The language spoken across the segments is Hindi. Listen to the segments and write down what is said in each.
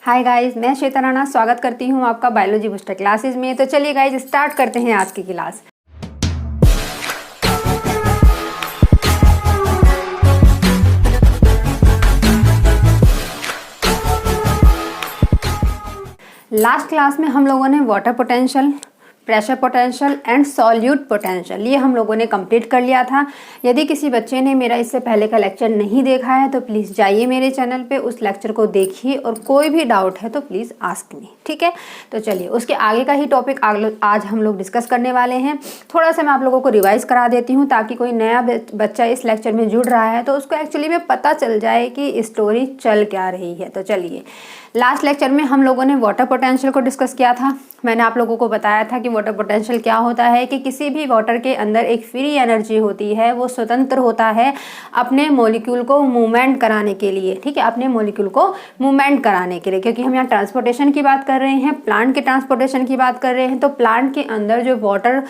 हाय गाइस, मैं श्वेता राणा स्वागत करती हूँ आपका बायोलॉजी बूस्टर क्लासेस में। तो चलिए गाइस स्टार्ट करते हैं आज की क्लास। लास्ट क्लास में हम लोगों ने water potential, pressure potential and solute potential ये हम लोगों ने कंप्लीट कर लिया था। यदि किसी बच्चे ने मेरा इससे पहले का लेक्चर नहीं देखा है तो प्लीज़ जाइए मेरे चैनल पे, उस लेक्चर को देखिए और कोई भी डाउट है तो प्लीज़ आस्क मी, ठीक है। तो चलिए उसके आगे का ही टॉपिक आज हम लोग डिस्कस करने वाले हैं। थोड़ा सा मैं आप लोगों को रिवाइज करा देती हूँ ताकि कोई नया बच्चा इस लेक्चर में जुड़ रहा है तो उसको एक्चुअली में पता चल जाए कि स्टोरी चल क्या रही है। तो चलिए, लास्ट लेक्चर में हम लोगों ने वाटर पोटेंशियल को डिस्कस किया था। मैंने आप लोगों को बताया था कि वाटर पोटेंशियल क्या होता है कि किसी भी वाटर के अंदर एक फ्री एनर्जी होती है, वो स्वतंत्र होता है अपने मॉलिक्यूल को मूवमेंट कराने के लिए, ठीक है, अपने मॉलिक्यूल को मूवमेंट कराने के लिए। क्योंकि हम यहाँ ट्रांसपोर्टेशन की बात कर रहे हैं, प्लांट के ट्रांसपोर्टेशन की बात कर रहे हैं, तो प्लांट के अंदर जो वाटर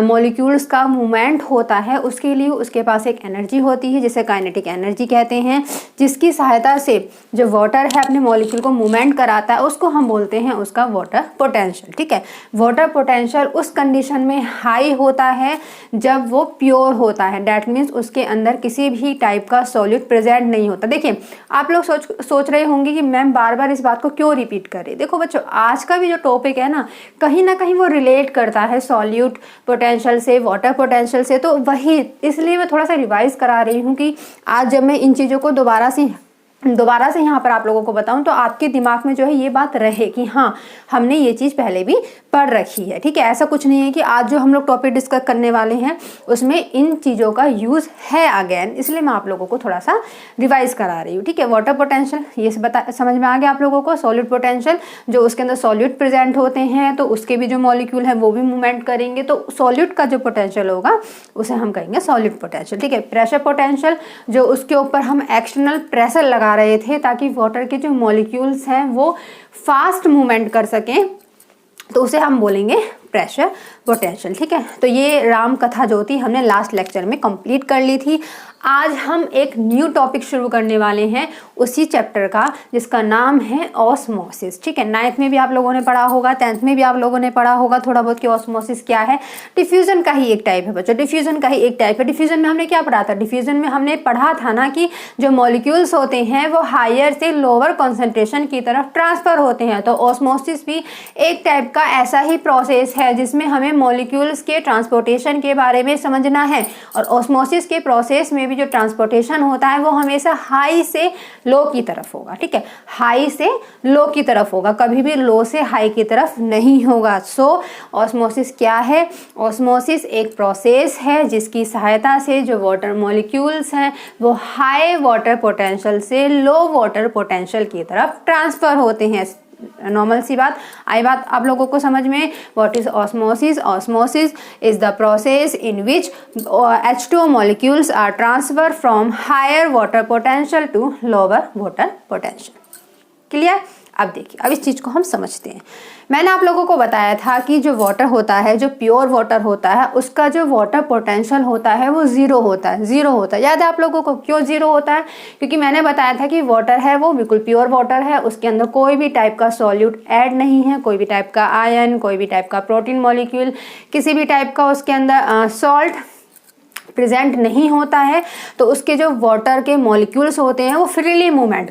मॉलिक्यूल्स का मूवमेंट होता है उसके लिए उसके पास एक एनर्जी होती है जिसे काइनेटिक एनर्जी कहते हैं, जिसकी सहायता से जो वाटर है अपने मॉलिक्यूल को मूवमेंट कराता है, उसको हम बोलते हैं उसका वाटर पोटेंशियल, ठीक है। वाटर पोटेंशियल उस कंडीशन में हाई होता है जब वो प्योर होता है, डैट मीन्स उसके अंदर किसी भी टाइप का सॉल्यूट प्रेजेंट नहीं होता। देखिए, आप लोग सोच रहे होंगे कि मैम बार बार इस बात को क्यों रिपीट कर रही है। देखो बच्चों, आज का भी जो टॉपिक है ना कहीं वो रिलेट करता है सॉल्यूट पोटेंशियल से, वाटर पोटेंशियल से, तो वही इसलिए मैं थोड़ा सा रिवाइज करा रही हूँ कि आज जब मैं इन चीज़ों को दोबारा से यहाँ पर आप लोगों को बताऊं तो आपके दिमाग में जो है ये बात रहे कि हाँ, हमने ये चीज़ पहले भी पढ़ रखी है, ठीक है। ऐसा कुछ नहीं है कि आज जो हम लोग टॉपिक डिस्कस करने वाले हैं उसमें इन चीज़ों का यूज़ है अगेन, इसलिए मैं आप लोगों को थोड़ा सा रिवाइज करा रही हूँ, ठीक है। वाटर पोटेंशियल ये समझ में आ गया आप लोगों को। सॉल्यूट पोटेंशियल, जो उसके अंदर सॉल्यूट प्रेजेंट होते हैं तो उसके भी जो मॉलिक्यूल है वो भी मूवमेंट करेंगे, तो सॉल्यूट का जो पोटेंशियल होगा उसे हम कहेंगे सॉल्यूट पोटेंशियल, ठीक है। प्रेशर पोटेंशियल, जो उसके ऊपर हम एक्सटर्नल प्रेशर लगा रहे थे ताकि वाटर के जो मॉलिक्यूल्स हैं वो फास्ट मूवमेंट कर सकें, तो उसे हम बोलेंगे प्रेशर पोटेंशियल, ठीक है। तो ये राम कथा जो थी हमने लास्ट लेक्चर में कंप्लीट कर ली थी। आज हम एक न्यू टॉपिक शुरू करने वाले हैं उसी चैप्टर का, जिसका नाम है ऑस्मोसिस, ठीक है। 9th में भी आप लोगों ने पढ़ा होगा, 10th में भी आप लोगों ने पढ़ा होगा थोड़ा बहुत कि ऑस्मोसिस क्या है। डिफ्यूजन का ही एक टाइप है बच्चों, डिफ्यूजन का ही एक टाइप है। डिफ्यूजन में हमने क्या पढ़ा था? डिफ्यूजन में हमने पढ़ा था ना कि जो मॉलिक्यूल्स होते हैं वो हायर से लोअर कॉन्सेंट्रेशन की तरफ ट्रांसफर होते हैं। तो ऑस्मोसिस भी एक टाइप का ऐसा ही प्रोसेस है जिसमें हमें मॉलिक्यूल्स के ट्रांसपोर्टेशन के बारे में समझना है। और ऑस्मोसिस के प्रोसेस में भी जो ट्रांसपोर्टेशन होता है वो हमेशा हाई से लो की तरफ होगा, ठीक है। हाई से लो की तरफ होगा, कभी भी लो से हाई की तरफ नहीं होगा। सो ऑस्मोसिस क्या है? ऑस्मोसिस एक प्रोसेस है जिसकी सहायता से जो वाटर मॉलिक्यूल्स हैं वो हाई वाटर पोटेंशियल से लो वाटर पोटेंशियल की तरफ ट्रांसफर होते हैं। नॉर्मल सी बात आई बात आप लोगों को समझ में। What is osmosis? Osmosis is the process in which H2O molecules are transferred from higher water potential to lower water potential. Clear? अब देखिए, अब इस चीज़ को हम समझते हैं। मैंने आप लोगों को बताया था कि जो वाटर होता है, जो प्योर वाटर होता है, उसका जो वाटर पोटेंशियल होता है वो ज़ीरो होता है, ज़ीरो होता है। याद है आप लोगों को क्यों ज़ीरो होता है? क्योंकि मैंने बताया था कि वाटर है वो बिल्कुल प्योर वाटर है, उसके अंदर कोई भी टाइप का सॉल्यूट ऐड नहीं है, कोई भी टाइप का आयन, कोई भी टाइप का प्रोटीन मॉलिक्यूल, किसी भी टाइप का उसके अंदर सॉल्ट प्रेजेंट नहीं होता है। तो उसके जो वाटर के मॉलिक्यूल्स होते हैं वो फ्रीली मूवमेंट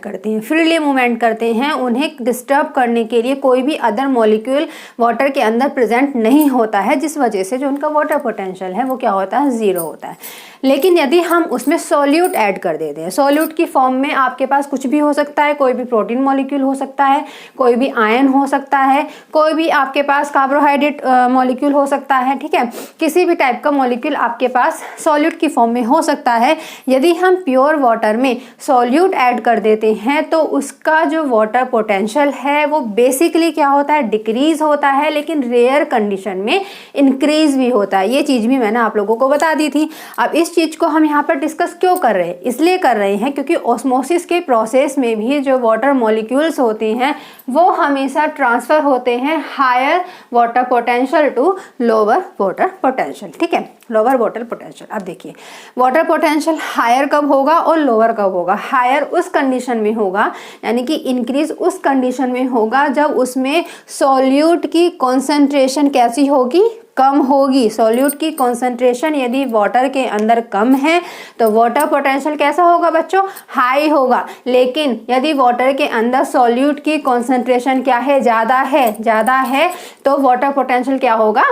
करते हैं, उन्हें डिस्टर्ब करने के लिए कोई भी अदर मॉलिक्यूल वाटर के अंदर प्रेजेंट नहीं होता है, जिस वजह से जो उनका वाटर पोटेंशियल है वो क्या होता है? ज़ीरो होता है। लेकिन यदि हम उसमें सॉल्यूट ऐड कर देते हैं, सॉल्यूट की फॉर्म में आपके पास कुछ भी हो सकता है, कोई भी प्रोटीन मॉलिक्यूल हो सकता है, कोई भी आयन हो सकता है, कोई भी आपके पास कार्बोहाइड्रेट मॉलिक्यूल हो सकता है, ठीक है। किसी भी टाइप का मॉलिक्यूल आपके पास सॉल्यूट की फॉर्म में हो सकता है। यदि हम प्योर वाटर में सॉल्यूट ऐड कर देते हैं तो उसका जो वाटर पोटेंशियल है वो बेसिकली क्या होता है? डिक्रीज होता है, लेकिन रेयर कंडीशन में इंक्रीज भी होता है। ये चीज़ भी मैंने आप लोगों को बता दी थी। अब इस इस चीज को हम यहाँ पर डिस्कस क्यों कर रहे हैं? इसलिए कर रहे हैं क्योंकि ऑस्मोसिस के प्रोसेस में भी जो वाटर मॉलिक्यूल्स होते हैं वो हमेशा ट्रांसफर होते हैं higher water potential to lower water potential. ठीक है, लोअर वाटर पोटेंशियल। अब देखिए वाटर पोटेंशियल हायर कब होगा और लोअर कब होगा? हायर उस कंडीशन में होगा, यानी कि इंक्रीज उस कंडीशन में होगा जब उसमें सॉल्यूट की कॉन्सेंट्रेशन कैसी होगी? कम होगी। सॉल्यूट की कॉन्सेंट्रेशन यदि वाटर के अंदर कम है तो वाटर पोटेंशियल कैसा होगा बच्चों? हाई होगा। लेकिन यदि वाटर के अंदर सॉल्यूट की कॉन्सेंट्रेशन क्या है? ज़्यादा है तो वाटर पोटेंशियल क्या होगा?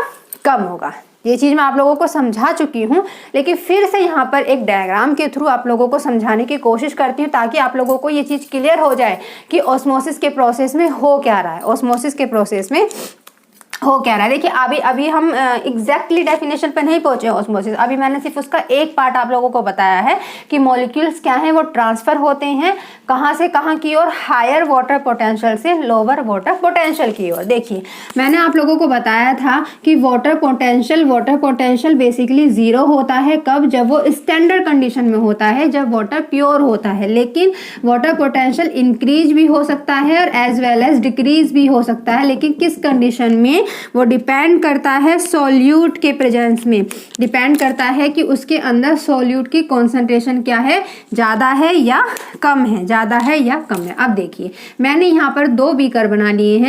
कम होगा। ये चीज़ मैं आप लोगों को समझा चुकी हूँ, लेकिन फिर से यहाँ पर एक डायग्राम के थ्रू आप लोगों को समझाने की कोशिश करती हूँ ताकि आप लोगों को ये चीज़ क्लियर हो जाए कि ऑस्मोसिस के प्रोसेस में हो क्या रहा है। ऑस्मोसिस के प्रोसेस में हो क्या रहा है? देखिए अभी हम एग्जैक्टली डेफिनेशन पे नहीं पहुंचे ऑस्मोसिस। अभी मैंने सिर्फ उसका एक पार्ट आप लोगों को बताया है कि मॉलिक्यूल्स क्या हैं, वो ट्रांसफर होते हैं कहाँ से कहाँ की ओर? हायर वाटर पोटेंशियल से लोअर वाटर पोटेंशियल की ओर। देखिए मैंने आप लोगों को बताया था कि वाटर पोटेंशियल बेसिकली जीरो होता है कब? जब वो स्टैंडर्ड कंडीशन में होता है, जब वाटर प्योर होता है। लेकिन वाटर पोटेंशियल इंक्रीज भी हो सकता है और एज वेल एज डिक्रीज भी हो सकता है। लेकिन किस कंडीशन में? वो डिपेंड करता है सॉल्यूट के प्रेजेंस में, डिपेंड करता है कि उसके अंदर सॉल्यूट की कॉन्सेंट्रेशन क्या है, ज़्यादा है या कम है, ज़्यादा है या कम है। अब देखिए मैंने यहाँ पर दो बीकर बना लिए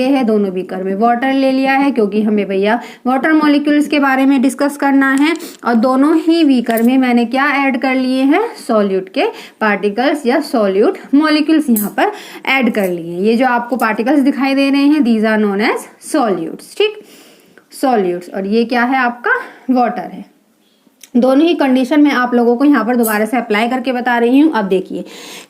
हैं, दोनों बीकर में वाटर ले लिया है क्योंकि हमें भैया वाटर मॉलिक्यूल्स के बारे में डिस्कस करना है। और दोनों ही बीकर में मैंने क्या ऐड कर लिए हैं? सॉल्यूट के पार्टिकल्स या सॉल्यूट मॉलिक्यूल्स यहाँ पर ऐड कर लिए हैं। ये जो आपको पार्टिकल्स दिखाई दे रहे हैं these are known as solutes। ठीक, सॉल्यूट्स। और ये क्या है? आपका वाटर है। दोनों ही कंडीशन में आप लोगों को यहाँ पर दोबारा से अप्लाई करके बता रही हूँ। अब देखिए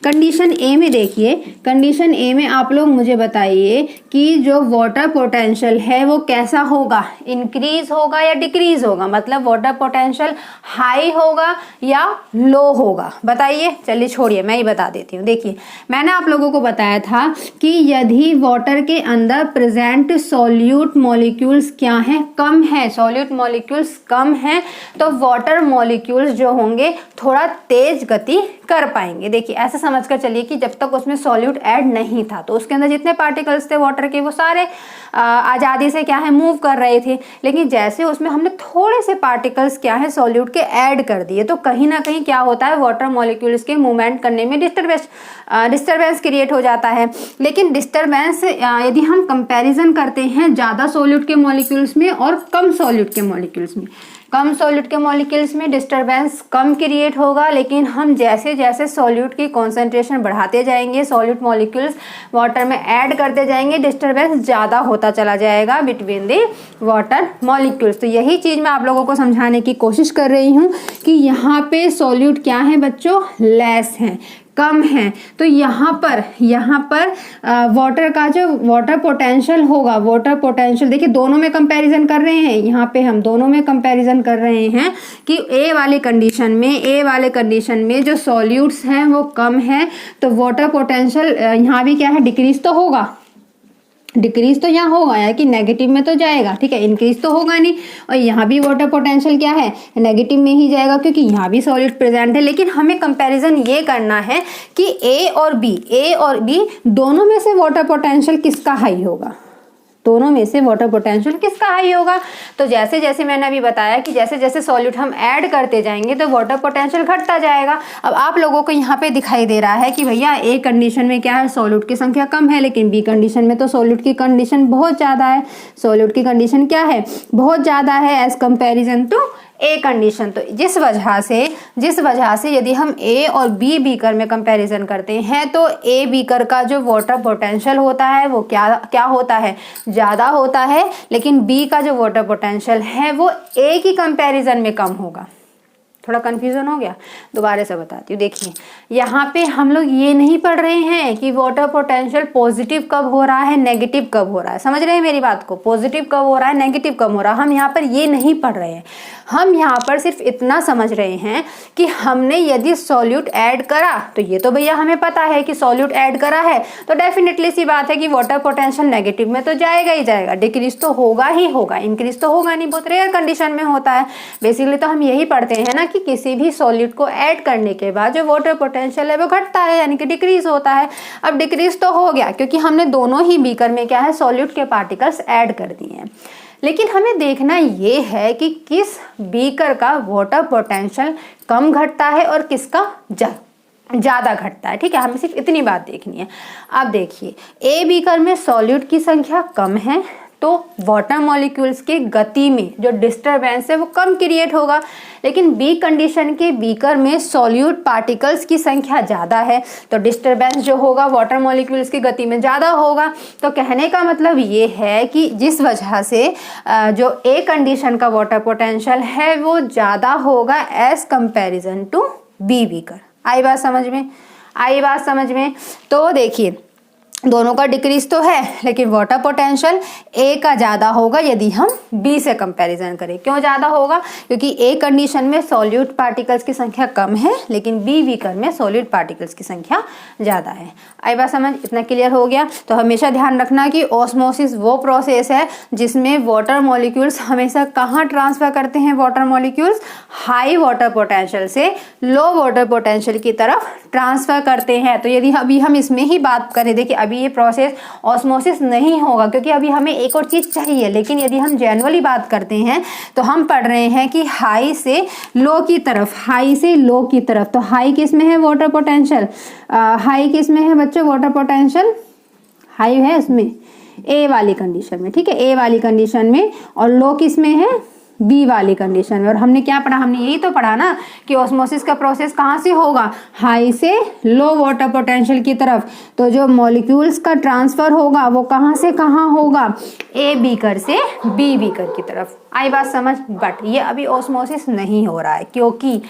कंडीशन ए में, देखिए कंडीशन ए में आप लोग मुझे बताइए कि जो वाटर पोटेंशियल है वो कैसा होगा? इंक्रीज होगा या डिक्रीज होगा? मतलब वाटर पोटेंशियल हाई होगा या लो होगा? बताइए। चलिए छोड़िए, मैं ही बता देती हूँ। देखिए मैंने आप लोगों को बताया था कि यदि वाटर के अंदर प्रेजेंट सॉल्यूट मॉलिक्यूल्स क्या है? कम है। सॉल्यूट मॉलिक्यूल्स कम है तो वाटर मॉलिक्यूल्स जो होंगे थोड़ा तेज गति कर पाएंगे। देखिए ऐसे समझकर चलिए कि जब तक उसमें सॉल्यूट ऐड नहीं था तो उसके अंदर जितने पार्टिकल्स थे वाटर के वो सारे आज़ादी से क्या है? मूव कर रहे थे। लेकिन जैसे उसमें हमने थोड़े से पार्टिकल्स क्या है? सॉल्यूट के ऐड कर दिए तो कहीं ना कहीं क्या होता है? वाटर मॉलिक्यूल्स के मूवमेंट करने में डिस्टर्बेंस क्रिएट हो जाता है। लेकिन डिस्टर्बेंस यदि हम कंपैरिजन करते हैं ज़्यादा सॉल्यूट के मॉलिक्यूल्स में और कम सॉल्यूट के मॉलिक्यूल्स में, कम सॉल्यूट के मॉलिक्यूल्स में डिस्टर्बेंस कम क्रिएट होगा। लेकिन हम जैसे जैसे सॉल्यूट की कॉन्सेंट्रेशन बढ़ाते जाएंगे, सॉल्यूट मॉलिक्यूल्स वाटर में ऐड करते जाएंगे, डिस्टर्बेंस ज़्यादा होता चला जाएगा बिटवीन द वाटर मॉलिक्यूल्स। तो यही चीज़ मैं आप लोगों को समझाने की कोशिश कर रही हूँ कि यहाँ पे सॉल्यूट क्या है बच्चों? लेस हैं, कम है। तो यहाँ पर वाटर का जो वाटर पोटेंशियल होगा, वाटर पोटेंशियल देखिए दोनों में कंपैरिजन कर रहे हैं। यहाँ पे हम दोनों में कंपैरिजन कर रहे हैं कि ए वाले कंडीशन में जो सॉल्यूट्स हैं वो कम है तो वाटर पोटेंशियल यहाँ भी क्या है? डिक्रीज तो होगा, डिक्रीज तो यहाँ होगा यार कि नेगेटिव में तो जाएगा। ठीक है, इंक्रीज तो होगा नहीं। और यहाँ भी वाटर पोटेंशियल क्या है? नेगेटिव में ही जाएगा क्योंकि यहाँ भी सॉल्यूट प्रेजेंट है। लेकिन हमें कंपैरिजन ये करना है कि ए और बी दोनों में से वाटर पोटेंशियल किसका हाई होगा? दोनों में से वाटर पोटेंशियल किसका हाई होगा? तो जैसे जैसे मैंने अभी बताया कि जैसे जैसे सॉल्यूट हम ऐड करते जाएंगे तो वाटर पोटेंशियल घटता जाएगा। अब आप लोगों को यहाँ पे दिखाई दे रहा है कि भैया ए कंडीशन में क्या है? सॉल्यूट की संख्या कम है, लेकिन बी कंडीशन में तो सॉल्यूट की कंडीशन बहुत ज़्यादा है। सॉल्यूट की कंडीशन क्या है? बहुत ज़्यादा है as comparison to a condition. तो जिस वजह से यदि हम ए और बी बीकर में कंपैरिजन करते हैं तो ए बीकर का जो वाटर पोटेंशियल होता है वो क्या होता है? ज़्यादा होता है। लेकिन बी का जो वाटर पोटेंशियल है वो ए की कंपैरिजन में कम होगा। थोड़ा कन्फ्यूजन हो गया? दोबारा से बताती हूँ। देखिए यहाँ पे हम लोग ये नहीं पढ़ रहे हैं कि वाटर पोटेंशियल पॉजिटिव कब हो रहा है, नेगेटिव कब हो रहा है। समझ रहे हैं मेरी बात को? पॉजिटिव कब हो रहा है, नेगेटिव कब हो रहा है, हम यहाँ पर ये नहीं पढ़ रहे हैं। हम यहाँ पर सिर्फ इतना समझ रहे हैं कि हमने यदि सॉल्यूट ऐड करा, तो ये तो भैया हमें पता है कि सॉल्यूट ऐड करा है तो डेफिनेटली सी बात है कि वाटर पोटेंशियल नेगेटिव में तो जाएगा ही जाएगा, डिक्रीज तो होगा ही होगा, इंक्रीज तो होगा नहीं, बहुत रेयर कंडीशन में होता है। बेसिकली तो हम यही पढ़ते हैं ना कि किसी भी सॉल्यूट को ऐड करने के बाद जो वाटर पोटेंशियल है वो घटता है, यानी कि डिक्रीज होता है। अब डिक्रीज तो हो गया क्योंकि हमने दोनों ही बीकर में क्या है, सॉल्यूट के पार्टिकल्स ऐड कर दिए हैं। लेकिन हमें देखना ये है कि किस बीकर का वाटर पोटेंशियल कम घटता है और किसका ज़्यादा घटता है। ठीक है, हमें सिर्फ इतनी बात देखनी है। अब देखिए ए बीकर में सॉल्यूट की संख्या कम है तो वाटर मॉलिक्यूल्स के गति में जो डिस्टरबेंस है वो कम क्रिएट होगा, लेकिन बी कंडीशन के बीकर में सॉल्यूट पार्टिकल्स की संख्या ज़्यादा है तो डिस्टरबेंस जो होगा वाटर मॉलिक्यूल्स की गति में ज़्यादा होगा। तो कहने का मतलब ये है कि जिस वजह से जो ए कंडीशन का वाटर पोटेंशियल है वो ज़्यादा होगा as comparison to B beaker. आई बात समझ में? आई बात समझ में? तो देखिए दोनों का डिक्रीज तो है लेकिन वाटर पोटेंशियल ए का ज़्यादा होगा यदि हम बी से कंपैरिजन करें। क्यों ज़्यादा होगा? क्योंकि ए कंडीशन में सॉल्यूट पार्टिकल्स की संख्या कम है लेकिन बी बीकर में सॉल्यूट पार्टिकल्स की संख्या ज़्यादा है। आई बात समझ? इतना क्लियर हो गया? तो हमेशा ध्यान रखना कि ऑस्मोसिस वो प्रोसेस है जिसमें वाटर मॉलिक्यूल्स हमेशा कहाँ ट्रांसफ़र करते हैं, water molecules high water potential से लो वाटर पोटेंशियल की तरफ ट्रांसफ़र करते हैं। तो यदि अभी हम इसमें ही बात करें, देखिए अभी ये प्रोसेस ऑस्मोसिस नहीं होगा क्योंकि अभी हमें एक और चीज़ चाहिए, लेकिन यदि हम जनरली बात करते हैं तो हम पढ़ रहे हैं कि हाई से लो की तरफ, हाई से लो की तरफ। तो हाई किस में है वाटर पोटेंशियल? हाई किस में है बच्चों वाटर पोटेंशियल? हाई है इसमें ए वाली कंडीशन में, ठीक है, ए वाली कंडीशन में, और लो किस में है? बी वाली कंडीशन में। और हमने क्या पढ़ा? हमने यही तो पढ़ा ना कि ऑस्मोसिस का प्रोसेस कहाँ से होगा? हाई से लो वाटर पोटेंशियल की तरफ। तो जो मॉलिक्यूल्स का ट्रांसफर होगा वो कहाँ से कहाँ होगा? ए बीकर से बी बीकर की तरफ। आई बात समझ? बट ये अभी ऑस्मोसिस नहीं हो रहा है क्योंकि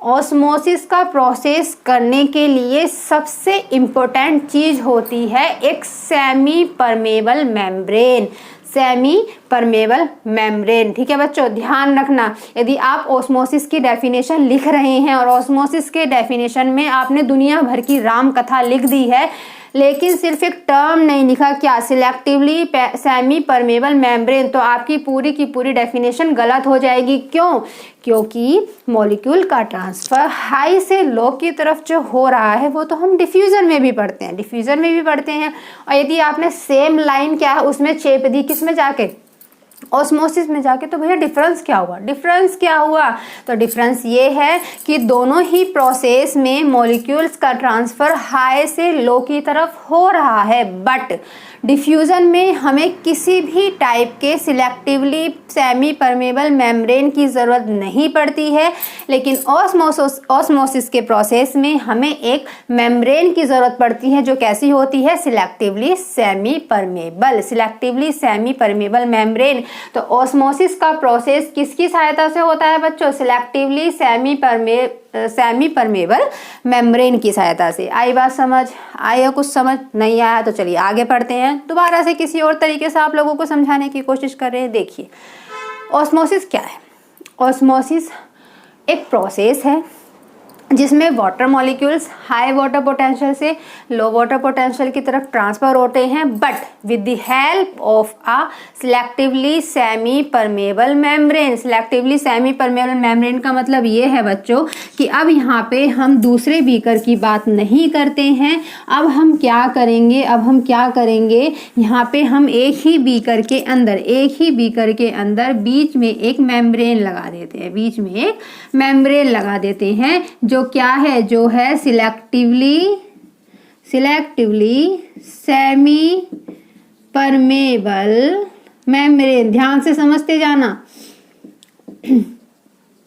ऑस्मोसिस का प्रोसेस करने के लिए सबसे इम्पोर्टेंट चीज़ होती है एक semi permeable membrane. Semi permeable membrane, ठीक है बच्चों, ध्यान रखना। यदि आप ऑस्मोसिस की डेफिनेशन लिख रहे हैं और ऑस्मोसिस के डेफिनेशन में आपने दुनिया भर की राम कथा लिख दी है लेकिन सिर्फ एक टर्म नहीं लिखा, क्या? सिलेक्टिवली सेमी परमेबल मेम्ब्रेन, तो आपकी पूरी की पूरी डेफिनेशन गलत हो जाएगी। क्यों? क्योंकि मॉलिक्यूल का ट्रांसफर हाई से लो की तरफ जो हो रहा है वो तो हम डिफ्यूजन में भी पढ़ते हैं, डिफ्यूजन में भी पढ़ते हैं। और यदि आपने सेम लाइन क्या है उसमें चेप दी, किस में जाके? ऑस्मोसिस में जाके, तो भैया डिफरेंस क्या हुआ? डिफरेंस क्या हुआ? तो डिफरेंस ये है कि दोनों ही प्रोसेस में मॉलिक्यूल्स का ट्रांसफर हाई से लो की तरफ हो रहा है, बट डिफ्यूजन में हमें किसी भी टाइप के सिलेक्टिवली सेमी परमेबल मेम्ब्रेन की ज़रूरत नहीं पड़ती है, लेकिन ऑस्मोसिस के प्रोसेस में हमें एक मेम्ब्रेन की ज़रूरत पड़ती है जो कैसी होती है? Selectively semi permeable, selectively semi permeable membrane. तो ऑस्मोसिस का प्रोसेस किसकी सहायता से होता है बच्चों? सिलेक्टिवली सेमी परमेबल मेम्ब्रेन की सहायता से। आई बात समझ? आया? कुछ समझ नहीं आया तो चलिए आगे पढ़ते हैं। दोबारा से किसी और तरीके से आप लोगों को समझाने की कोशिश कर रहे हैं। देखिए ऑस्मोसिस क्या है? ऑस्मोसिस एक प्रोसेस है जिसमें water molecules high water potential से लो वाटर पोटेंशियल की तरफ ट्रांसफर होते हैं, but with the help of a selectively semi permeable membrane. Selectively semi permeable membrane का मतलब ये है बच्चों कि अब यहाँ पे हम दूसरे बीकर की बात नहीं करते हैं। अब हम क्या करेंगे? यहाँ पे हम एक ही बीकर के अंदर बीच में एक मेम्ब्रेन लगा देते हैं, बीच में एक मेम्ब्रेन लगा देते हैं जो क्या है? जो है सिलेक्टिवली सेमी परमेबल मेम्ब्रेन। ध्यान से समझते जाना,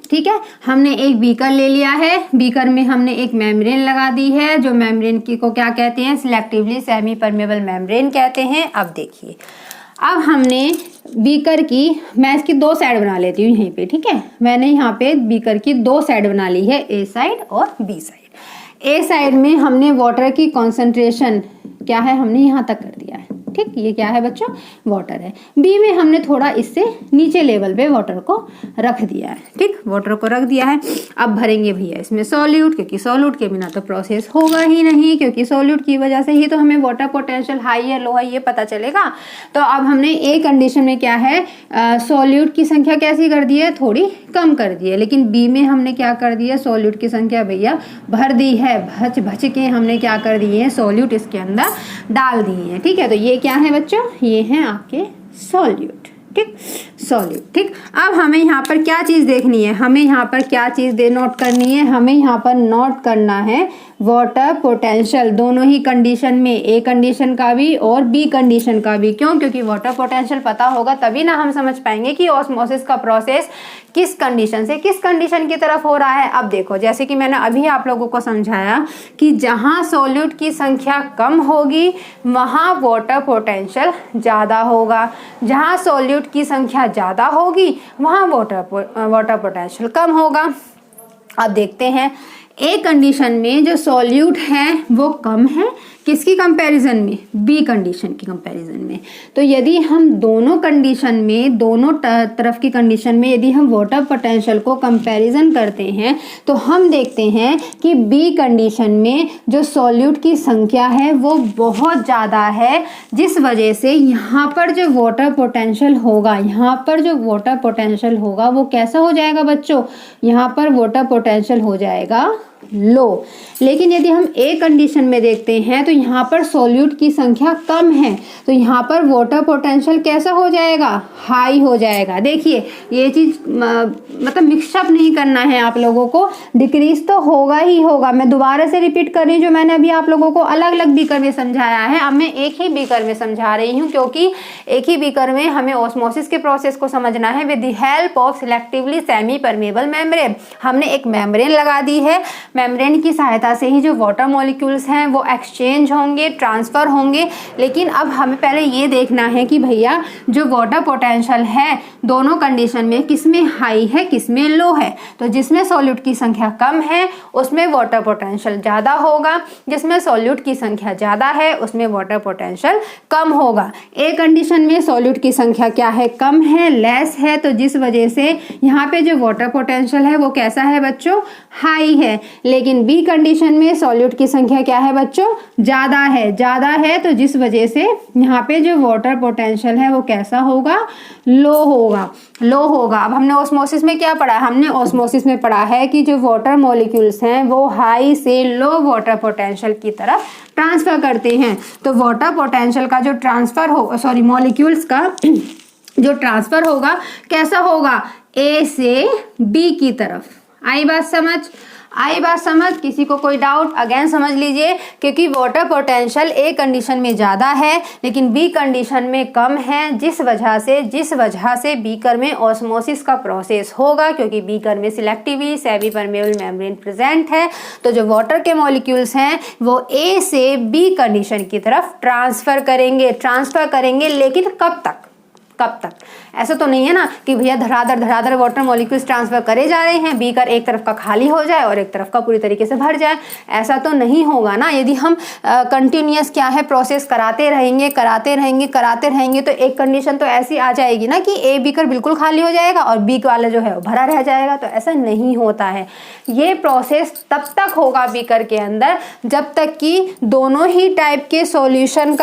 ठीक है। हमने एक बीकर ले लिया है, बीकर में हमने एक मेम्ब्रेन लगा दी है, जो मेम्ब्रेन की को क्या कहते हैं? सिलेक्टिवली सेमी परमेबल मेम्ब्रेन कहते हैं। अब देखिए अब हमने बीकर की, मैं इसकी 2 साइड बना लेती हूँ यहीं पे, ठीक है। मैंने यहाँ पे बीकर की 2 साइड बना ली है, ए साइड और बी साइड। ए साइड में हमने वाटर की कॉन्सेंट्रेशन क्या है, हमने यहाँ तक कर दिया है, ठीक। ये क्या है बच्चों, वाटर है। बी में हमने थोड़ा इससे नीचे लेवल पे वाटर को रख दिया है, ठीक, वाटर को रख दिया है। अब भरेंगे भैया इसमें सॉल्यूट, क्योंकि सॉल्यूट के बिना तो प्रोसेस होगा ही नहीं, क्योंकि सॉल्यूट की वजह से ही तो हमें वाटर पोटेंशियल हाई है लो है ये पता चलेगा। तो अब हमने ए कंडीशन में क्या है, सॉल्यूट की संख्या कैसी कर दी है, थोड़ी कम कर दी है। लेकिन बी में हमने क्या कर दिया, सॉल्यूट की संख्या भैया भर दी है, भच भच के हमने क्या कर दिए हैं, सॉल्यूट इसके अंदर डाल दिए हैं, ठीक है। तो ये क्या है बच्चों, ये हैं आपके सॉल्यूट, ठीक, सॉल्यूट, ठीक। अब हमें यहाँ पर क्या चीज देखनी है, हमें यहाँ पर क्या चीज नोट करनी है, हमें यहाँ पर नोट करना है वाटर पोटेंशियल दोनों ही कंडीशन में, ए कंडीशन का भी और बी कंडीशन का भी। क्यों, क्योंकि वाटर पोटेंशियल पता होगा तभी ना हम समझ पाएंगे कि ऑस्मोसिस का प्रोसेस किस कंडीशन से किस कंडीशन की तरफ हो रहा है। अब देखो, जैसे कि मैंने अभी आप लोगों को समझाया कि जहां सॉल्यूट की संख्या कम होगी वहां वाटर पोटेंशियल ज़्यादा होगा, जहां सॉल्यूट की संख्या ज़्यादा होगी वहां वाटर पोटेंशियल कम होगा। अब देखते हैं, ए कंडीशन में जो सॉल्यूट है वो कम है, किसकी कंपैरिजन में, बी कंडीशन की कंपैरिजन में। तो यदि हम दोनों कंडीशन में, दोनों तरफ की कंडीशन में यदि हम वाटर पोटेंशियल को कंपैरिजन करते हैं तो हम देखते हैं कि बी कंडीशन में जो सॉल्यूट की संख्या है वो बहुत ज़्यादा है, जिस वजह से यहाँ पर जो वाटर पोटेंशियल होगा, यहाँ पर जो वाटर पोटेंशियल होगा वो कैसा हो जाएगा बच्चों, यहाँ पर वाटर पोटेंशियल हो जाएगा लो। लेकिन यदि हम ए कंडीशन में देखते हैं तो यहाँ पर सॉल्यूट की संख्या कम है, तो यहाँ पर वाटर पोटेंशियल कैसा हो जाएगा, हाई हो जाएगा। देखिए ये चीज मतलब मिक्सअप नहीं करना है आप लोगों को, डिक्रीज तो होगा ही होगा। मैं दोबारा से रिपीट कर रही हूँ, जो मैंने अभी आप लोगों को अलग अलग बीकर में समझाया है अब मैं एक ही बीकर में समझा रही हूँ, क्योंकि एक ही बीकर में हमें ऑस्मोसिस के प्रोसेस को समझना है with the help of selectively semi permeable membrane. हमने एक मेम्ब्रेन लगा दी है, मेम्ब्रेन की सहायता से ही जो वाटर मॉलिक्यूल्स हैं वो एक्सचेंज होंगे, ट्रांसफर होंगे। लेकिन अब हमें पहले ये देखना है कि भैया जो वाटर पोटेंशियल है दोनों कंडीशन में किसमें हाई है किसमें लो है। तो जिसमें सॉल्यूट की संख्या कम है उसमें वाटर पोटेंशियल ज़्यादा होगा, जिसमें सॉल्यूट की संख्या ज़्यादा है उसमें वाटर पोटेंशियल कम होगा। ए कंडीशन में सॉल्यूट की संख्या क्या है, कम है, लेस है, तो जिस वजह से यहाँ पे जो वाटर पोटेंशियल है वो कैसा है बच्चों, हाई है। लेकिन बी कंडीशन में सॉल्यूट की संख्या क्या है बच्चों, ज़्यादा है, ज़्यादा है, तो जिस वजह से यहाँ पे जो वाटर पोटेंशियल है वो कैसा होगा, लो होगा, लो होगा। अब हमने ऑस्मोसिस में क्या पढ़ा है, हमने ऑस्मोसिस में पढ़ा है कि जो वाटर मॉलिक्यूल्स हैं वो हाई से लो वाटर पोटेंशियल की तरफ ट्रांसफर करते हैं। तो वाटर पोटेंशियल का जो ट्रांसफर हो, सॉरी मॉलिक्यूल्स का जो ट्रांसफर होगा कैसा होगा, ए से बी की तरफ। आई बात समझ, आई बात समझ, किसी को कोई डाउट, अगेन समझ लीजिए, क्योंकि वाटर पोटेंशियल ए कंडीशन में ज़्यादा है लेकिन बी कंडीशन में कम है, जिस वजह से बीकर में ऑस्मोसिस का प्रोसेस होगा, क्योंकि बीकर में selectively semi permeable membrane present है। तो जो वाटर के मॉलिक्यूल्स हैं वो ए से बी कंडीशन की तरफ ट्रांसफर करेंगे, लेकिन कब तक, कब तक? ऐसा तो नहीं है ना कि भैया धड़ाधड़ वाटर मॉलिक्यूल्स ट्रांसफर करे जा रहे हैं, बीकर एक तरफ का खाली हो जाए और एक तरफ का पूरी तरीके से भर जाए, ऐसा तो नहीं होगा ना। यदि हम कंटिन्यूअस क्या है प्रोसेस कराते रहेंगे तो एक कंडीशन तो ऐसी आ जाएगी ना कि ए बीकर बिल्कुल खाली हो जाएगा और बी वाला जो है वो भरा रह जाएगा। तो ऐसा नहीं होता है। ये प्रोसेस तब तक होगा बीकर के अंदर जब तक कि दोनों ही टाइप के सॉल्यूशन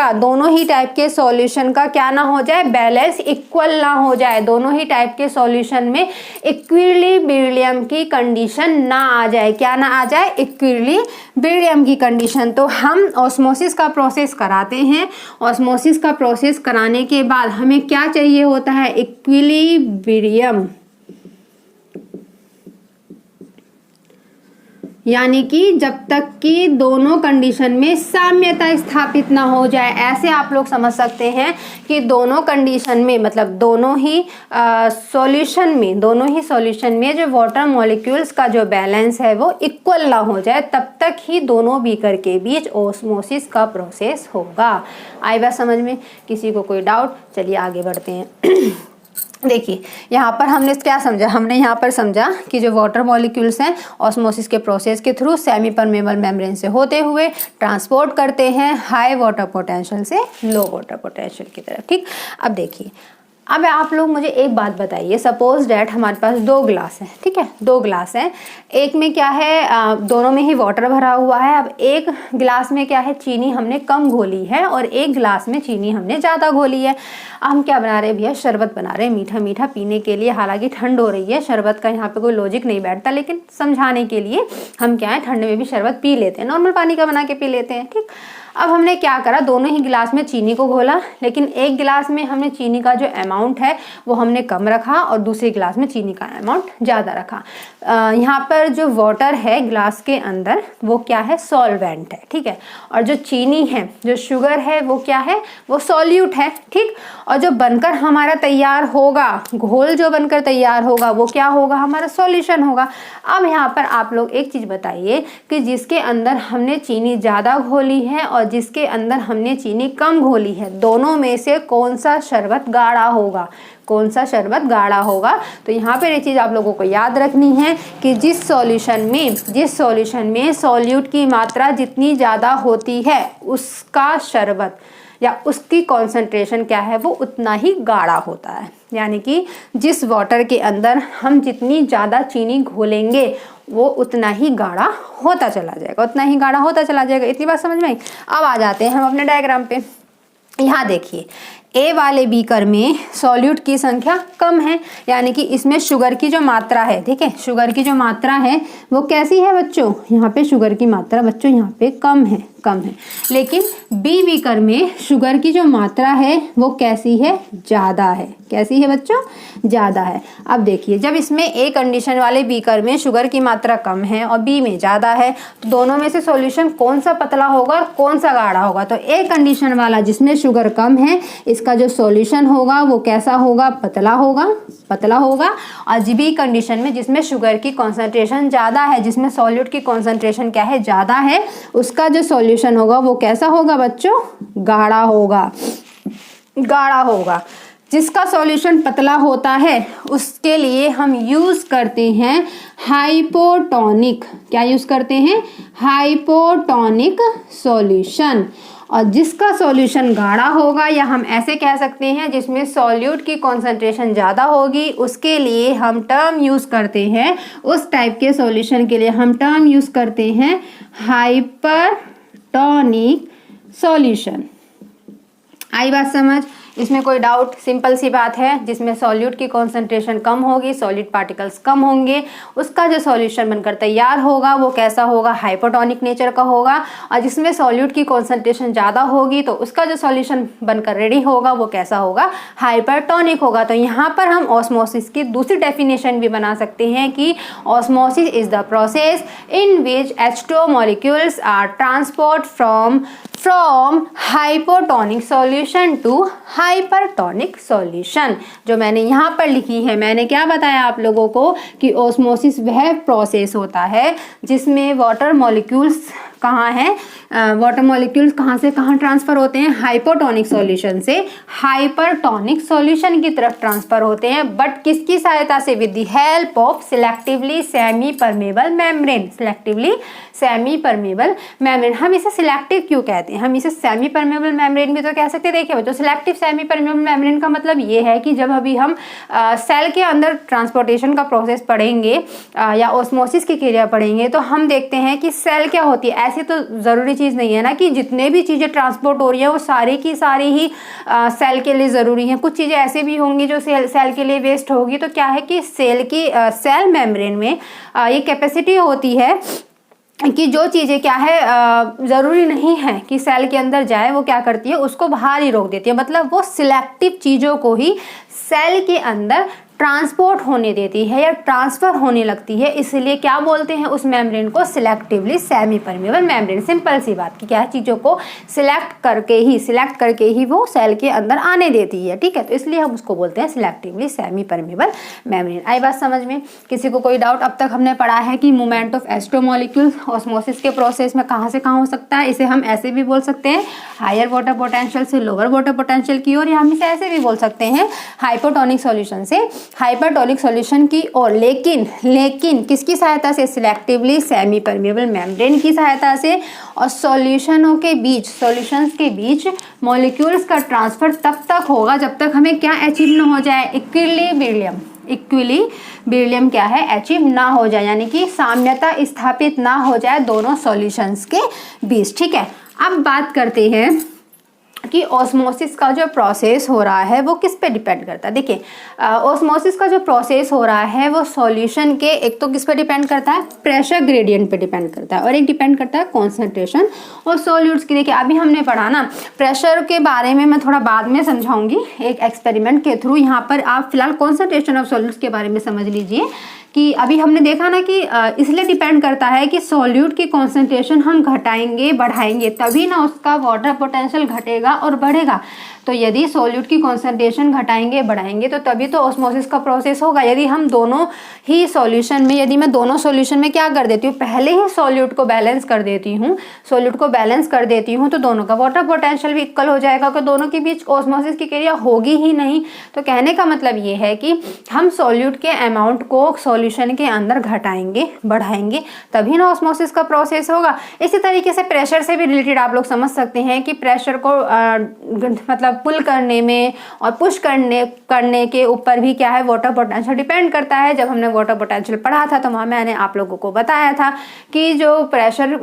का क्या ना हो जाए, बैलेंस इक्वल ना हो जाए, दोनों ही टाइप के सॉल्यूशन में इक्विलिब्रियम की कंडीशन ना आ जाए। क्या ना आ जाए, इक्विलिब्रियम की कंडीशन। तो हम ऑस्मोसिस का प्रोसेस कराते हैं, ऑस्मोसिस का प्रोसेस कराने के बाद हमें क्या चाहिए होता है, इक्विलिब्रियम। यानी कि जब तक कि दोनों कंडीशन में साम्यता स्थापित ना हो जाए। ऐसे आप लोग समझ सकते हैं कि दोनों कंडीशन में मतलब दोनों ही सॉल्यूशन में जो वाटर मॉलिक्यूल्स का जो बैलेंस है वो इक्वल ना हो जाए, तब तक ही दोनों बीकर के बीच ऑस्मोसिस का प्रोसेस होगा। आई बात समझ में? किसी को कोई डाउट? चलिए आगे बढ़ते हैं। देखिए यहाँ पर हमने क्या समझा? हमने यहाँ पर समझा कि जो वाटर मॉलिक्यूल्स हैं ऑस्मोसिस के प्रोसेस के थ्रू सेमी परमेबल मेम्ब्रेन से होते हुए ट्रांसपोर्ट करते हैं हाई वाटर पोटेंशियल से लो वाटर पोटेंशियल की तरफ। ठीक, अब देखिए, अब आप लोग मुझे एक बात बताइए, सपोज डैट हमारे पास 2 ग्लास हैं, ठीक है, 2 ग्लास हैं, एक में क्या है दोनों में ही वाटर भरा हुआ है। अब एक गिलास में क्या है, चीनी हमने कम घोली है और एक गिलास में चीनी हमने ज़्यादा घोली है। हम क्या बना रहे हैं भैया? शरबत बना रहे हैं, मीठा मीठा पीने के लिए। हालांकि ठंड हो रही है, शरबत का यहाँ पे कोई लॉजिक नहीं बैठता, लेकिन समझाने के लिए हम क्या है ठंड में भी शरबत पी लेते हैं, नॉर्मल पानी का बना के पी लेते हैं। ठीक, अब हमने क्या करा, दोनों ही गिलास में चीनी को घोला, लेकिन एक गिलास में हमने चीनी का जो अमाउंट है वो हमने कम रखा और दूसरे गिलास में चीनी का अमाउंट ज़्यादा रखा। यहाँ पर जो वाटर है गिलास के अंदर वो क्या है? सॉल्वेंट है, ठीक है, और जो चीनी है, जो शुगर है, वो क्या है? वो सॉल्यूट है। ठीक, और जो बनकर हमारा तैयार होगा, घोल जो बनकर तैयार होगा वो क्या होगा? हमारा सॉल्यूशन होगा। अब यहाँ पर आप लोग एक चीज़ बताइए कि जिसके अंदर हमने चीनी ज़्यादा घोली है और जिसके अंदर हमने चीनी कम घोली है, दोनों में से कौन सा शरबत गाढ़ा होगा? कौन सा शरबत गाढ़ा होगा? तो यहाँ पर ये चीज़ आप लोगों को याद रखनी है कि जिस सॉल्यूशन में सॉल्यूट की मात्रा जितनी ज़्यादा होती है उसका शरबत या उसकी कॉन्सेंट्रेशन क्या है? वो उतना ही गाढ़ा होता है। यानी कि जिस वाटर के अंदर हम जितनी ज़्यादा चीनी घोलेंगे वो उतना ही गाढ़ा होता चला जाएगा, इतनी बात समझ में आई? अब आ जाते हैं हम अपने डायग्राम पे। यहाँ देखिए, ए वाले बीकर में सॉल्यूट की संख्या कम है, यानी कि इसमें शुगर की जो मात्रा है, ठीक है, शुगर की जो मात्रा है वो कैसी है बच्चों? यहाँ पे शुगर की मात्रा बच्चों यहाँ पे कम है। लेकिन बी बीकर में शुगर की जो मात्रा है वो कैसी है? ज़्यादा है। कैसी है बच्चों? ज़्यादा है। अब देखिए, जब इसमें ए कंडीशन वाले बीकर में शुगर की मात्रा कम है और बी में ज़्यादा है, तो दोनों में से सॉल्यूशन कौन सा पतला होगा और कौन सा गाढ़ा होगा? तो ए कंडीशन वाला जिसमें शुगर कम है, इसका जो सॉल्यूशन होगा वो कैसा होगा? पतला होगा। और बी कंडीशन में जिसमें शुगर की कॉन्सेंट्रेशन ज़्यादा है, जिसमें सॉल्यूट की कॉन्सेंट्रेशन क्या है? ज़्यादा है, उसका जो सॉल्यूशन होगा वो कैसा होगा बच्चों? गाढ़ा होगा। जिसका सॉल्यूशन पतला होता है उसके लिए हम यूज़ करते हैं हाइपोटोनिक। क्या यूज़ करते हैं? Hypotonic solution. और जिसका सॉल्यूशन गाढ़ा होगा, या हम ऐसे कह सकते हैं जिसमें सॉल्यूट की कॉन्सेंट्रेशन ज़्यादा होगी, उसके लिए हम टर्म यूज़ करते हैं, उस टाइप के सॉल्यूशन के लिए हम टर्म यूज़ करते हैं हाइपरटोनिक सॉल्यूशन। आई बात समझ? इसमें कोई डाउट? सिंपल सी बात है, जिसमें सॉल्यूट की कॉन्सेंट्रेशन कम होगी, सॉलिड पार्टिकल्स कम होंगे, उसका जो सॉल्यूशन बनकर तैयार होगा वो कैसा होगा? हाइपोटोनिक नेचर का होगा। और जिसमें सॉल्यूट की कॉन्सेंट्रेशन ज़्यादा होगी तो उसका जो सॉल्यूशन बनकर रेडी होगा वो कैसा होगा? हाइपरटोनिक होगा। तो यहाँ पर हम ऑस्मोसिस की दूसरी डेफिनेशन भी बना सकते हैं कि osmosis is the process in which H2O molecules are transported from hypotonic solution to hypertonic solution. जो मैंने यहाँ पर लिखी है, मैंने क्या बताया आप लोगों को कि ऑस्मोसिस वह प्रोसेस होता है जिसमें वाटर मॉलिक्यूल्स कहाँ हैं? वाटर मॉलिक्यूल्स कहाँ से कहाँ ट्रांसफर होते हैं? हाइपोटोनिक सॉल्यूशन से हाइपरटोनिक सॉल्यूशन की तरफ ट्रांसफर होते हैं, बट किसकी सहायता से? With the help of selectively semi permeable membrane. हम इसे सिलेक्टिव क्यों कहते हैं? हम इसे सेमी परमेबल मेम्ब्रेन भी तो कह सकते हैं। देखिए बच्चों, सिलेक्टिव सेमी परमेबल मेम्ब्रेन का मतलब ये है कि जब अभी हम सेल के अंदर ट्रांसपोर्टेशन का प्रोसेस पढ़ेंगे या ऑस्मोसिस की क्रिया पढ़ेंगे तो हम देखते हैं कि सेल क्या होती है। ऐसी तो ज़रूरी चीज़ नहीं है ना कि जितने भी चीज़ें ट्रांसपोर्ट हो रही हैं वो सारी की सारी ही सेल के लिए ज़रूरी हैं। कुछ चीज़ें ऐसे भी होंगी जो सेल के लिए वेस्ट होगी। तो क्या है कि सेल मेम्ब्रेन में ये कैपेसिटी होती है कि जो चीज़ें क्या है ज़रूरी नहीं है कि सेल के अंदर जाए, वो क्या करती है? उसको बाहर ही रोक देती है। मतलब वो सिलेक्टिव चीज़ों को ही सेल के अंदर ट्रांसपोर्ट होने देती है या ट्रांसफर होने लगती है, इसलिए क्या बोलते हैं उस मेम्ब्रेन को, selectively semi permeable membrane. Simple सी बात कि क्या चीज़ों को सिलेक्ट करके ही वो सेल के अंदर आने देती है, ठीक है। तो इसलिए हम उसको बोलते हैं सिलेक्टिवली सेमी परमेबल मेम्ब्रेन। आई बात समझ में? किसी को कोई डाउट? अब तक हमने पढ़ा है कि movement of H2 molecules osmosis के प्रोसेस में कहाँ से कहाँ हो सकता है। इसे हम ऐसे भी बोल सकते हैं हायर वाटर पोटेंशियल से लोअर वाटर पोटेंशियल की ओर, या हम इसे ऐसे भी बोल सकते हैं हाइपोटोनिक सॉल्यूशन से हाइपरटोनिक सॉल्यूशन की ओर। लेकिन किसकी सहायता से? सिलेक्टिवली सेमी परमेबल मेम्ब्रेन की सहायता से। और सॉल्यूशंस के बीच मॉलिक्यूल्स का ट्रांसफर तब तक होगा जब तक हमें क्या अचीव न हो जाए, इक्विलिब्रियम क्या है, अचीव ना हो जाए, यानी कि साम्यता स्थापित ना हो जाए दोनों सॉल्यूशंस के बीच, ठीक है। अब बात करते हैं कि ऑस्मोसिस का जो प्रोसेस हो रहा है वो किस पे डिपेंड करता है। देखिए ऑस्मोसिस का जो प्रोसेस हो रहा है वो सॉल्यूशन के एक तो किस पे डिपेंड करता है, प्रेशर ग्रेडियंट पे डिपेंड करता है, और एक डिपेंड करता है कॉन्सेंट्रेशन और सॉल्यूट्स की। देखिए अभी हमने पढ़ा ना प्रेशर के बारे में, मैं थोड़ा बाद में समझाऊंगी एक एक्सपेरिमेंट के थ्रू। यहाँ पर आप फिलहाल कॉन्सेंट्रेशन ऑफ सॉल्यूट्स के बारे में समझ लीजिए कि अभी हमने देखा ना कि इसलिए डिपेंड करता है कि सॉल्यूट की कॉन्सेंट्रेशन हम घटाएंगे बढ़ाएंगे तभी ना उसका वाटर पोटेंशियल घटेगा और बढ़ेगा। तो यदि सॉल्यूट की कॉन्सेंट्रेशन घटाएंगे बढ़ाएंगे तो तभी तो ऑस्मोसिस का प्रोसेस होगा। यदि हम दोनों ही सॉल्यूशन में, यदि मैं दोनों सॉल्यूशन में क्या कर देती हूँ, पहले ही सॉल्यूट को बैलेंस कर देती हूँ तो दोनों का वाटर पोटेंशियल भी इक्वल हो जाएगा, कि दोनों के बीच ऑस्मोसिस की क्रिया होगी ही नहीं। तो कहने का मतलब ये है कि हम सॉल्यूट के अमाउंट को सॉल्यूशन के अंदर घटाएंगे बढ़ाएंगे तभी ना ऑस्मोसिस का प्रोसेस होगा। इसी तरीके से प्रेशर से भी रिलेटेड आप लोग समझ सकते हैं कि प्रेशर को मतलब पुल करने में और पुश करने के ऊपर भी क्या है, वाटर पोटेंशियल डिपेंड करता है। जब हमने वाटर पोटेंशियल पढ़ा था तो वहाँ मैंने आप लोगों को बताया था कि जो प्रेशर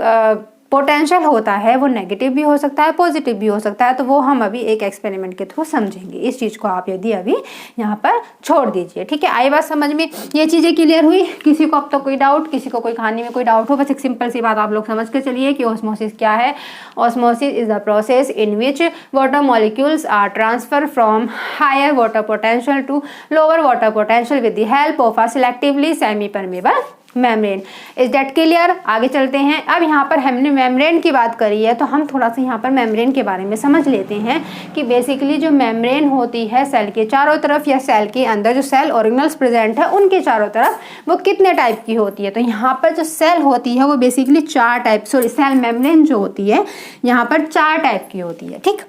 पोटेंशियल होता है वो नेगेटिव भी हो सकता है पॉजिटिव भी हो सकता है। तो वो हम अभी एक एक्सपेरिमेंट के थ्रू समझेंगे। इस चीज़ को आप यदि अभी यहाँ पर छोड़ दीजिए, ठीक है। आई बात समझ में? ये चीज़ें क्लियर हुई? किसी को अब तो कोई डाउट, किसी को कोई कहानी में कोई डाउट हो? बस एक सिंपल सी बात आप लोग समझ के चलिए कि ऑस्मोसिस क्या है। Osmosis is the process in which water molecules are transfer from higher water potential to lower water potential with the help of a selectively semi permeable membrane. Is that clear? आगे चलते हैं। अब यहाँ पर हमने मेम्ब्रेन की बात करी है तो हम थोड़ा सा यहाँ पर मेम्ब्रेन के बारे में समझ लेते हैं कि बेसिकली जो मेम्ब्रेन होती है सेल के चारों तरफ या सेल के अंदर जो सेल ऑर्गेनल्स प्रेजेंट है उनके चारों तरफ वो कितने टाइप की होती है। तो यहाँ पर जो सेल होती है वो बेसिकली चार टाइप, सेल मेम्ब्रेन जो होती है यहाँ पर चार टाइप की होती है, ठीक।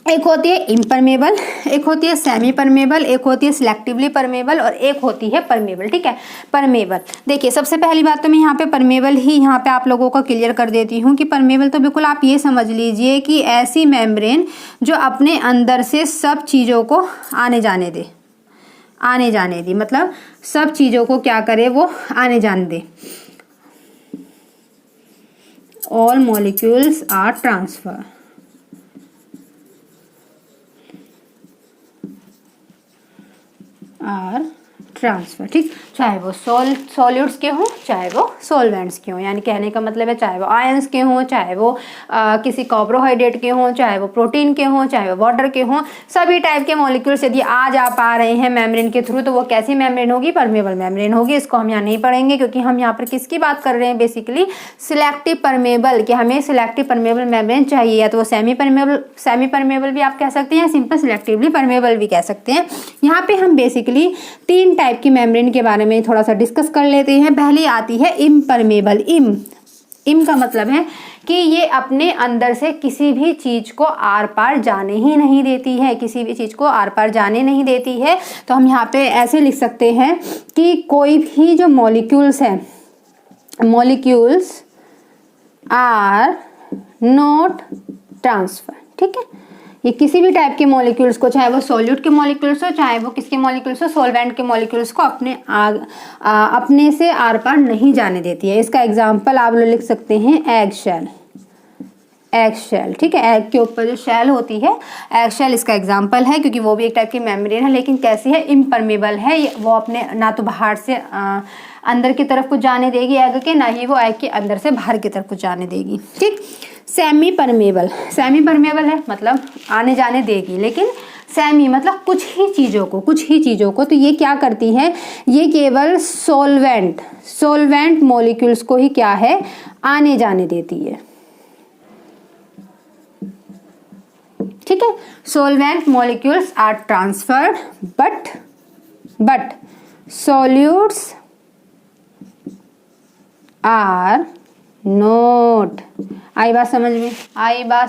एक होती है इम्परमेबल, एक होती है सेमी परमेबल, एक होती है सिलेक्टिवली परमेबल और एक होती है परमेबल, ठीक है। परमेबल देखिए सबसे पहली बात तो मैं यहाँ पे परमेबल ही यहाँ पे आप लोगों को क्लियर कर देती हूँ कि परमेबल तो बिल्कुल आप ये समझ लीजिए कि ऐसी मेम्ब्रेन जो अपने अंदर से सब चीज़ों को आने जाने दे, मतलब सब चीज़ों को क्या करे वो आने जाने दे। All molecules are transfer, transfer, ठीक। चाहे वो सॉल्यूट्स के हों चाहे वो सॉल्वेंट्स के हों, यानी कहने का मतलब है चाहे वो आयंस के हों चाहे वो किसी कार्बोहाइड्रेट के हों चाहे वो प्रोटीन के हों चाहे वो वाटर के हों, सभी टाइप के मॉलिक्यूल्स यदि आ जा पा रहे हैं मेम्ब्रेन के थ्रू तो वो कैसी मेम्ब्रेन होगी, परमेबल मेम्ब्रेन होगी। इसको हम यहाँ नहीं पढ़ेंगे क्योंकि हम यहाँ पर किसकी बात कर रहे हैं, बेसिकली सिलेक्टिव परमेबल, कि हमें सिलेक्टिव परमेबल मेम्ब्रेन चाहिए। या तो वो सेमी परमेबल भी आप कह सकते हैं, सिंपल सिलेक्टिवली परमेबल भी कह सकते हैं। यहाँ पे हम बेसिकली तीन टाइप की मेम्ब्रेन के बारे में थोड़ा सा डिस्कस कर लेते हैं। पहली आती है इम्परमेबल। इम का मतलब है कि ये अपने अंदर से किसी भी चीज को आर पार जाने ही नहीं देती है, किसी भी चीज को आर पार जाने नहीं देती है। तो हम यहाँ पे ऐसे लिख सकते हैं कि कोई भी जो मॉलिक्यूल्स है, मॉलिक्यूल्स आर नॉट ट्रांसफर, ठीक है। ये किसी भी टाइप के मॉलिक्यूल्स को, चाहे वो सॉल्यूट के मॉलिक्यूल्स हो चाहे वो किसके मॉलिक्यूल्स हो, सॉल्वेंट के मॉलिक्यूल्स को अपने से आर पार नहीं जाने देती है। इसका एग्जांपल आप लोग लिख सकते हैं एग शेल, एग शेल, ठीक है। एग के ऊपर जो शेल होती है, एग शेल इसका एग्जाम्पल है, क्योंकि वो भी एक टाइप की मेम्ब्रेन है, लेकिन कैसी है, इम्परमेबल है। वो अपने ना तो बाहर से अंदर की तरफ कुछ जाने देगी एग के, ना ही वो एग के अंदर से बाहर की तरफ कुछ जाने देगी, ठीक। सेमी परमेबल, सेमी परमेबल है मतलब आने जाने देगी, लेकिन सेमी मतलब कुछ ही चीज़ों को। तो ये क्या करती है, ये केवल सोलवेंट मॉलिक्यूल्स को ही क्या है, आने जाने देती है, ठीक है। Solvent molecules are transferred but solutes are not. आई बात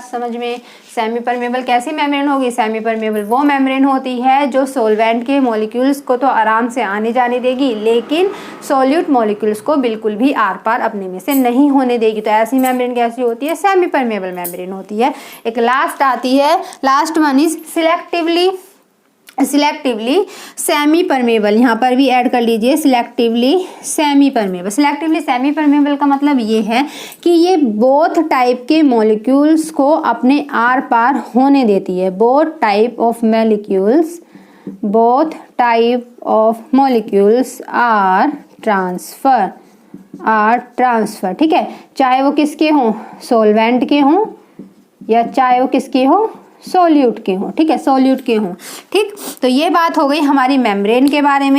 समझ में। सेमी परमेबल कैसी मेम्ब्रेन होगी, सेमी परमेबल वो मेम्ब्रेन होती है जो सोलवेंट के मॉलिक्यूल्स को तो आराम से आने जाने देगी, लेकिन सॉल्यूट मॉलिक्यूल्स को बिल्कुल भी आर पार अपने में से नहीं होने देगी। तो ऐसी मेम्ब्रेन कैसी होती है, सेमी परमेबल मेम्ब्रेन होती है। एक लास्ट आती है, last one is selectively semi permeable. यहाँ पर भी ऐड कर लीजिए सिलेक्टिवली सेमी परमेबल का मतलब ये है कि ये बोथ टाइप के मॉलिक्यूल्स को अपने आर पार होने देती है। Both type of molecules are transfer, ठीक है। चाहे वो किसके हों, सोलवेंट के हों, या चाहे वो किसके हों, सोल्यूट के हों, ठीक है, सोल्यूट के हों, ठीक। तो ये बात हो गई हमारी मेम्ब्रेन के बारे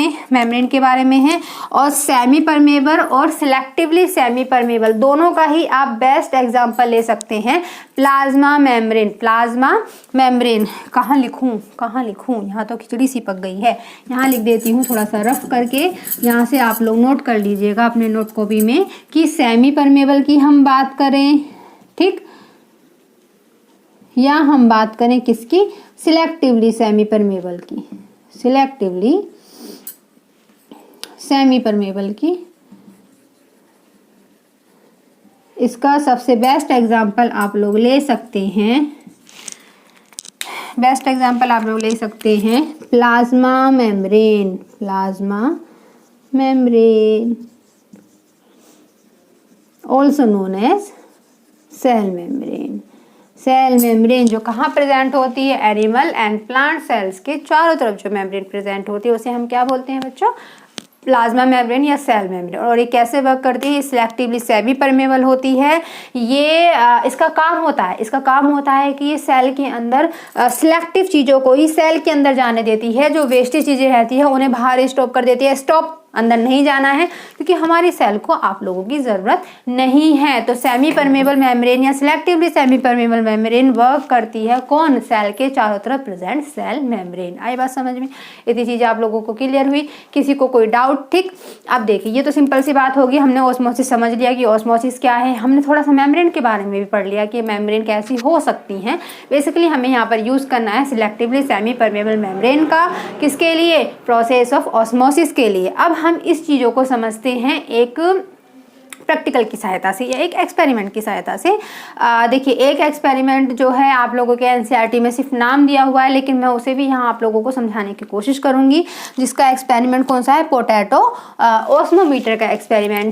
में है। और सेमी परमेबल और सिलेक्टिवली सेमी परमेबल दोनों का ही आप बेस्ट एग्जांपल ले सकते हैं। प्लाज्मा मेम्ब्रेन कहाँ लिखूं, यहाँ तो खिचड़ी सी पक गई है, यहाँ लिख देती हूँ थोड़ा सा रफ करके। यहाँ से आप लोग नोट कर लीजिएगा अपने नोट कॉपी में कि सेमी परमेबल की हम बात करें, ठीक, या हम बात करें किसकी, सिलेक्टिवली सेमी परमेबल की। इसका सबसे बेस्ट एग्जांपल आप लोग ले सकते हैं, plasma membrane, also known as cell membrane जो कहाँ प्रेजेंट होती है, एनिमल एंड प्लांट सेल्स के चारों तरफ जो मेम्ब्रेन प्रेजेंट होती है उसे हम क्या बोलते हैं बच्चों, प्लाज्मा मेम्ब्रेन या सेल मेम्ब्रेन। और ये कैसे वर्क करती है, सिलेक्टिवली सेमी परमेबल होती है। ये इसका काम होता है कि ये सेल के अंदर सिलेक्टिव चीज़ों को ही सेल के अंदर जाने देती है, जो वेस्टेज चीज़ें रहती है उन्हें बाहर स्टॉप कर देती है। स्टॉप, अंदर नहीं जाना है, क्योंकि हमारी सेल को आप लोगों की ज़रूरत नहीं है। तो सेमी परमेबल मेम्ब्रेन या selectively semi permeable membrane work करती है कौन, सेल के चारों तरफ प्रेजेंट सेल मेम्ब्रेन। आई बात समझ में, इतनी चीज़ें आप लोगों को क्लियर हुई, किसी को कोई डाउट, ठीक। अब देखिए ये तो सिंपल सी बात होगी, हमने ऑस्मोसिस समझ लिया कि ऑस्मोसिस क्या है, हमने थोड़ा सा मेम्ब्रेन के बारे में भी पढ़ लिया कि मेम्ब्रेन कैसी हो सकती हैं। बेसिकली हमें यहाँ पर यूज़ करना है सिलेक्टिवली सेमी परमेबल मेम्ब्रेन का, किसके लिए, प्रोसेस ऑफ ऑस्मोसिस के लिए। अब हम इस चीज़ों को समझते हैं एक प्रैक्टिकल की सहायता से या एक एक्सपेरिमेंट की सहायता से। देखिए एक एक्सपेरिमेंट जो है आप लोगों के एनसीईआरटी में सिर्फ नाम दिया हुआ है, लेकिन मैं उसे भी यहाँ आप लोगों को समझाने की कोशिश करूँगी, जिसका एक्सपेरिमेंट कौन सा है, पोटैटो ऑस्मोमीटर का एक्सपेरिमेंट।